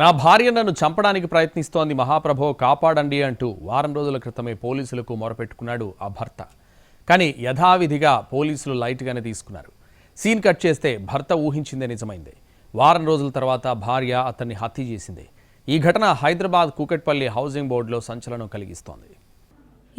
నా భార్య నన్ను చంపడానికి ప్రయత్నిస్తోంది, మహాప్రభో కాపాడండి అంటూ వారం రోజుల క్రితమే పోలీసులకు మొరపెట్టుకున్నాడు ఆ భర్త. కానీ యథావిధిగా పోలీసులు లైట్గానే తీసుకున్నారు. సీన్ కట్ చేస్తే భర్త ఊహించిందే నిజమైంది. వారం రోజుల తర్వాత భార్య అతన్ని హత్య చేసింది. ఈ ఘటన హైదరాబాద్ కూకట్పల్లి హౌసింగ్ బోర్డులో సంచలనం కలిగిస్తోంది.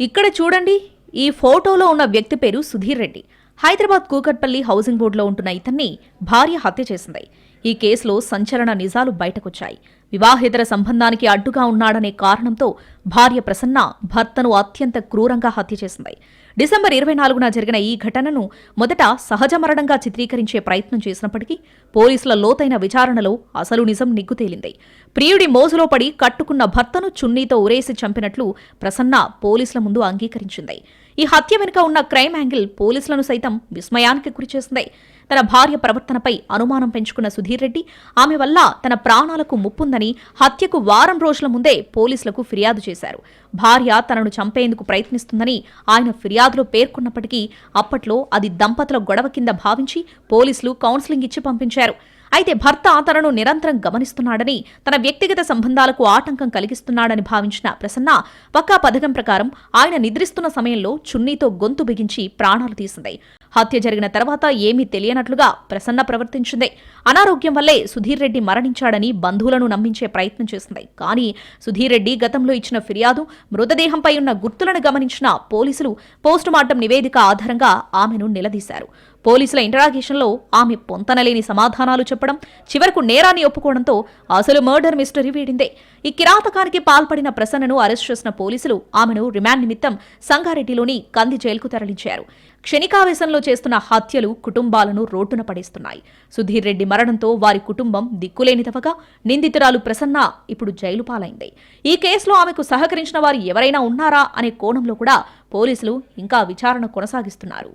ఇక్కడ చూడండి, ఈ ఫోటోలో ఉన్న వ్యక్తి పేరు సుధీర్ రెడ్డి. హైదరాబాద్ కూకట్పల్లి హౌసింగ్ బోర్డులో ఉంటున్న ఇతన్ని భార్య హత్య చేసింది. ఈ కేసులో సంచలన నిజాలు బయటకొచ్చాయి. వివాహేతర సంబంధానికి అడ్డుగా ఉన్నాడనే కారణంతో భార్య ప్రసన్న భర్తను అత్యంత క్రూరంగా హత్య చేసింది. డిసెంబర్ 24న జరిగిన ఈ ఘటనను మొదట సహజ మరణంగా చిత్రీకరించే ప్రయత్నం చేసినప్పటికీ పోలీసుల లోతైన విచారణలో అసలు నిజం నిగ్గుతేలింది. ప్రియుడి మోజులో పడి కట్టుకున్న భర్తను చున్నీతో ఉరేసి చంపినట్లు ప్రసన్న పోలీసుల ముందు అంగీకరించింది. ఈ హత్య వెనుక ఉన్న క్రైమ్ యాంగిల్ పోలీసులను సైతం విస్మయానికి గురిచేసింది. తన భార్య ప్రవర్తనపై అనుమానం పెంచుకున్న సుధీర్ రెడ్డి ఆమె వల్ల తన ప్రాణాలకు ముప్పుందని హత్యకు వారం రోజుల ముందే పోలీసులకు ఫిర్యాదు చేశారు. భార్య తనను చంపేందుకు ప్రయత్నిస్తుందని ఆయన ఫిర్యాదులో పేర్కొన్నప్పటికీ అప్పట్లో అది దంపతుల గొడవ కింద భావించి పోలీసులు కౌన్సిలింగ్ ఇచ్చి పంపించారు. అయితే భర్త తనను నిరంతరం గమనిస్తున్నాడని, తన వ్యక్తిగత సంబంధాలకు ఆటంకం కలిగిస్తున్నాడని భావించిన ప్రసన్న పక్కా పథకం ప్రకారం ఆయన నిద్రిస్తున్న సమయంలో చున్నీతో గొంతు బిగించి ప్రాణాలు తీసింది. హత్య జరిగిన తర్వాత ఏమీ తెలియనట్లుగా ప్రసన్న ప్రవర్తించింది. అనారోగ్యం వల్లే సుధీర్ రెడ్డి మరణించాడని బంధువులను నమ్మించే ప్రయత్నం చేసింది. కానీ సుధీర్ రెడ్డి గతంలో ఇచ్చిన ఫిర్యాదు, మృతదేహంపై ఉన్న గుర్తులను గమనించిన పోలీసులు పోస్టుమార్టం నివేదిక ఆధారంగా ఆమెను నిలదీశారు. పోలీసుల ఇంటరాగేషన్లో ఆమె పొంతనలేని సమాధానాలు చెప్పడం, చివరకు నేరాన్ని ఒప్పుకోవడంతో అసలు మర్డర్ మిస్టరీ వీడిందే. ఈ కిరాతకానికి పాల్పడిన ప్రసన్నను అరెస్ట్ చేసిన పోలీసులు ఆమెను రిమాండ్ నిమిత్తం సంగారెడ్డిలోని కంది జైలుకు తరలించారు. క్షణికావేశంలో చేస్తున్న హత్యలు కుటుంబాలను రోడ్డున పడేస్తున్నాయి. సుధీర్ రెడ్డి మరణంతో వారి కుటుంబం దిక్కులేనిదవగా నిందితురాలు ప్రసన్న ఇప్పుడు జైలు పాలైంది. ఈ కేసులో ఆమెకు సహకరించిన వారు ఎవరైనా ఉన్నారా అనే కోణంలో కూడా పోలీసులు ఇంకా విచారణ కొనసాగిస్తున్నారు.